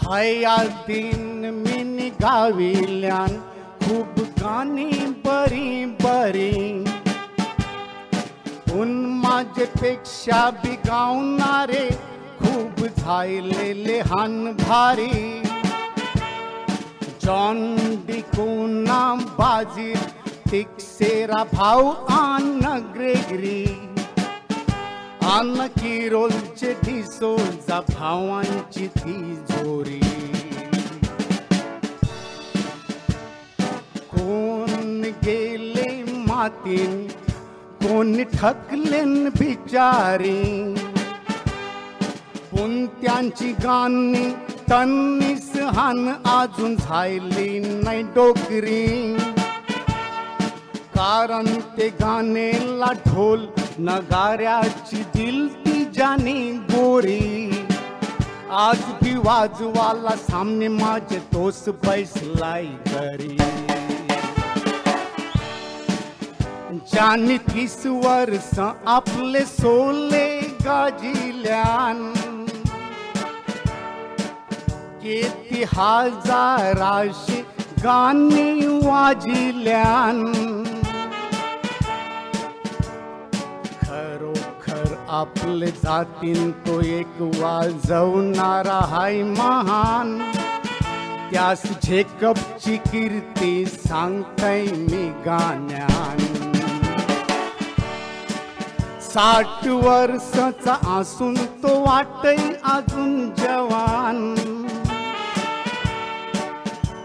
हया दिन मी गाविल्यान खूप गाणी बरी बरी, पण माझ्यापेक्षा बी गावणारे खूप झालेले हान भारी. जॉन डिकोना बाजीर टिक्सेरा भाऊ आन ग्रेगरी, आन किरोलचे डिसोजा भावांची ती जोरी. कोण गेले मातीन कोण ठकलेन बिचारी, पण त्यांची गाणी तन्नीस हान अजून झाली नाही डोकरी. कारण ते गाणेला ढोल नगाऱ्याची दिलती जाणी गोरी. आज भी वाजवाला सामने माझे तोस बैसलाई घरी. ज्याने 30 वर्ष आपले सोले गाजिल्यान, किती हजाराशे गाणी वाजिल्यान. खरोखर आपले जातीन तो एक वाजवणारा हाय महान. त्यास जेकबची कीर्ती सांगताय मी गाण्यान. 60 वर्षाचा असून तो वाटय अजून जवान.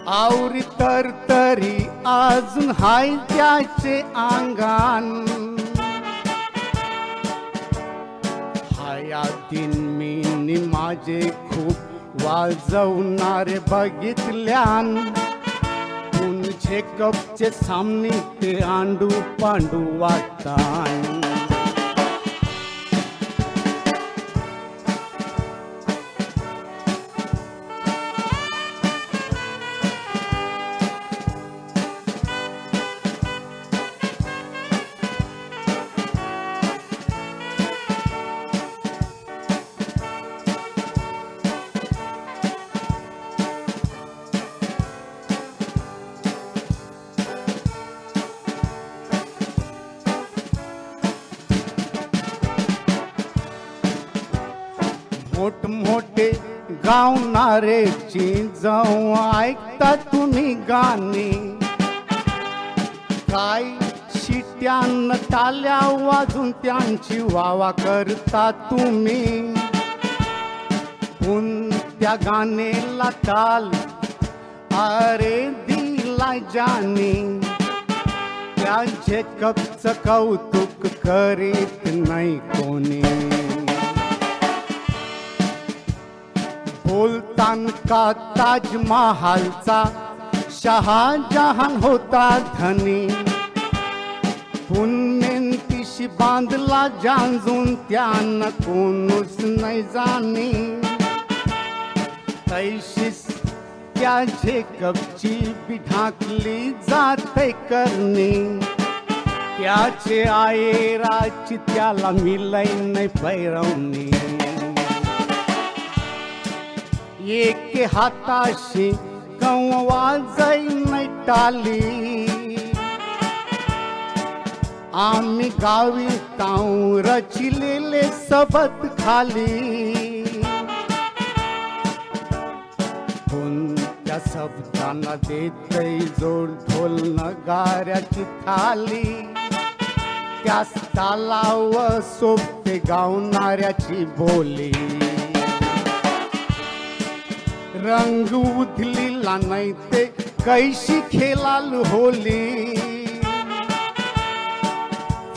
आवरी तर तरी अजून हाय त्याचे अंगान. हया दिन मी माझे खूप वाजवणारे बघितल्यान, पण जेकबचे सामने ते आंडू पांडू वाटतान. मोठमोठे गावणारे जाऊ ऐकता तुम्ही गाणी. काय शिट्यान टाल्या वाजून त्यांची वावा करता तुम्ही. पण त्या गाणेला ताल अरे दिला जानी. त्या जेकबचं कौतुक करीत नाही कोणी. बोलतान का ताजमहालचा शहाजहान होता धनी. पुण्यंतीशी बांधला जांजून त्यानं कोणूच नाही जाणी. तैशीस त्या जेकबची बी ढाकली जाते करणी. त्याचे आयराची त्याला मिलाई नाही पैरवणी. एके हाताशी कंवा जाई नाही टाली. आम्ही गावी ताऊ रचिलेले सबत खाली. पण त्या शब्दांना देतय जोड ढोल नगाऱ्याची थाली. त्या तालाव सोबते गावणाऱ्याची बोली. रंग उधलीला नाही ते कैशी खेळाल होली.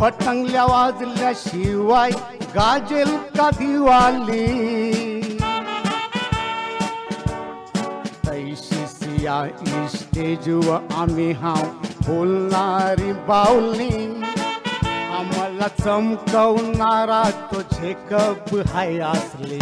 फटंगल्या वाजल्याशिवाय गाजेल का दिवाली. तैशी सिया स्टेजवर आम्ही हाव बोलणारी बावली. आम्हाला चमकवणारा तो जेकब हाय असली.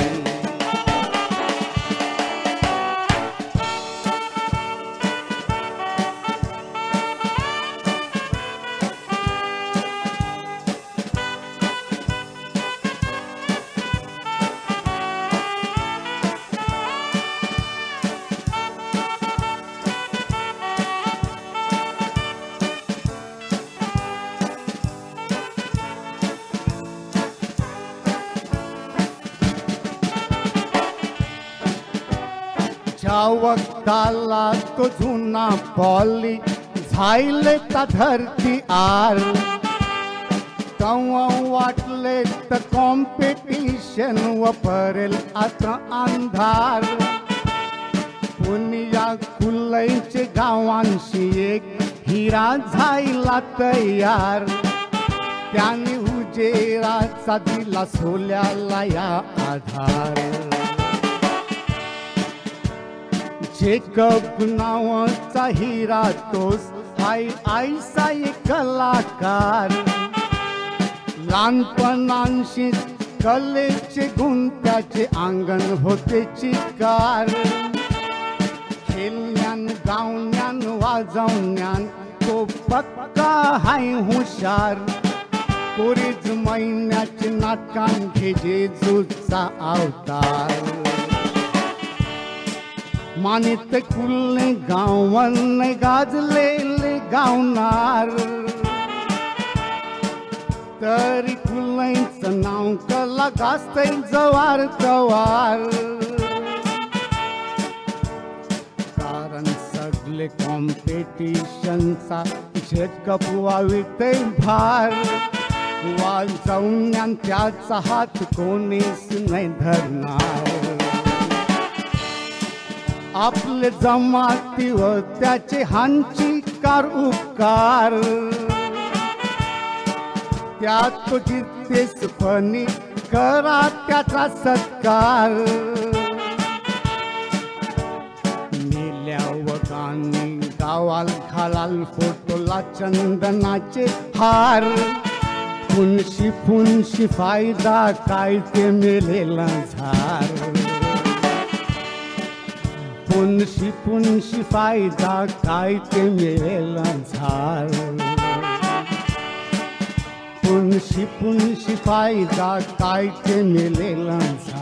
वक्ताला तो जुना पॉली झायले ता धरती आर तवा वाटले तर कॉम्पिटिशन व परेल आता अंधार पुनिया कुलईचे गावांशी एक हिरा झायला तयार त्याने उजेराचा दिला सोल्याला या आधार जेकब नावाचा हिरा तोच हाय आयसा एक कलाकार लहानपणांशी कलेचे गुण त्याचे अंगण होते चिकार खेळण्यान गावण्यान वाजवण्यान तो पक्का हाय हुशार कोरीज महिन्याचे नाटकान घे जेजूचा अवतार मानित कुलने गावन गाजलेले गावणार तरी कुलईचं नाव कला गाजतय जवार तवार कारण सगळे कॉम्पिटिशनचा झेटकप वावितय भार वाजवण्यान त्याचा हात कोणीच नाही धरणार आपले जमातीवर त्याचे हांचीकार उपकार त्यात तो जितेस फणी करा त्याचा सत्कार मेल्या वगानी गावाल घालाल फोटोला चंदनाचे हार फुनशी फुनशी फायदा काय ते मेलेला झार फुनशी फुनशी फायदा काय ते मेलेला झार फुनशी फुनशी फायदा काय ते मेलेला झार